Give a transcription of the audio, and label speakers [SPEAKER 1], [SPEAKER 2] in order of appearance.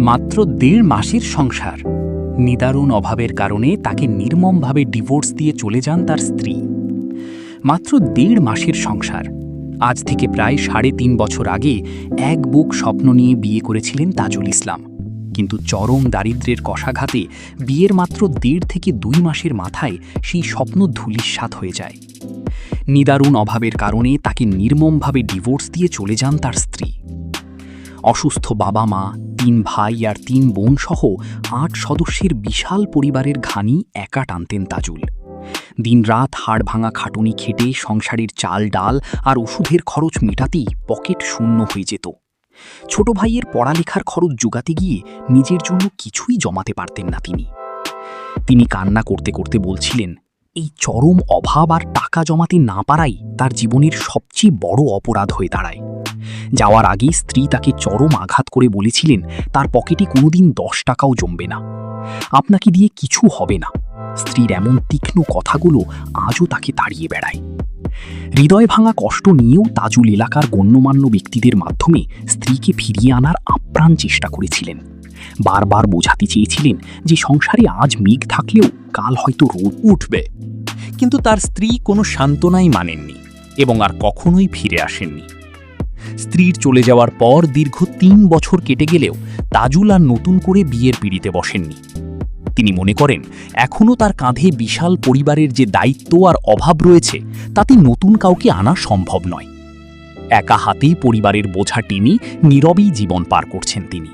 [SPEAKER 1] মাত্র ১.৫ মাসের সংসার। নিদারুণ অভাবের কারণে তাকে নির্মমভাবে ডিভোর্স দিয়ে চলে যান তার স্ত্রী। মাত্র ১.৫ মাসের সংসার। আজ থেকে প্রায় ৩.৫ বছর আগে এক বুক স্বপ্ন নিয়ে বিয়ে করেছিলেন তাজুল ইসলাম, কিন্তু চরম দারিদ্র্যের কষাঘাতে বিয়ের মাত্র ১.৫ থেকে ২ মাসের মাথায় সেই স্বপ্ন ধূলিসাৎ হয়ে যায়। নিদারুণ অভাবের কারণে তাকে নির্মমভাবে ডিভোর্স দিয়ে চলে যান তার স্ত্রী। অসুস্থ বাবা মা, ৩ ভাই আর ৩ বোন সহ ৮ সদস্যের বিশাল পরিবারের ঘানি একা টানতেন তাজুল। দিনরাত হাড় ভাঙা খাটুনি খেটে সংসারের চাল ডাল আর ওষুধের খরচ মেটাতেই পকেট শূন্য হয়ে যেত। ছোট ভাইয়ের পড়ালেখার খরচ জোগাতে গিয়ে নিজের জন্য কিছুই জমাতে পারতেন না তিনি কান্না করতে করতে বলছিলেন, এই চরম অভাব আর টাকা জমাতে না পারাই তার জীবনের সবচেয়ে বড় অপরাধ হয়ে দাঁড়ায়। যাওয়ার আগে স্ত্রী তাকে চরম আঘাত করে বলেছিলেন তার পকেটে কোনোদিন ১০ টাকাও জমবে না, আপনাকে দিয়ে কিছু হবে না। স্ত্রীর এমন তীক্ষ্ণ কথাগুলো আজও তাকে তাড়িয়ে বেড়ায়। হৃদয় ভাঙা কষ্ট নিয়েও তাজুল এলাকার গণ্যমান্য ব্যক্তিদের মাধ্যমে স্ত্রীকে ফিরিয়ে আনার আপ্রাণ চেষ্টা করেছিলেন। বারবার বোঝাতে চেয়েছিলেন যে সংসারে আজ মেঘ থাকলেও কাল হয়তো রোদ উঠবে। কিন্তু তার স্ত্রী কোনো সান্ত্বনাই মানেননি এবং আর কখনোই ফিরে আসেননি। স্ত্রীর চলে যাওয়ার পর দীর্ঘ ৩ বছর কেটে গেলেও তাজুল আর নতুন করে বিয়ের পিঁড়িতে বসেননি। তিনি মনে করেন এখনও তার কাঁধে বিশাল পরিবারের যে দায়িত্ব আর অভাব রয়েছে তাতে নতুন কাউকে আনা সম্ভব নয়। একা হাতেই পরিবারের বোঝা টেনে নীরবেই জীবন পার করছেন তিনি।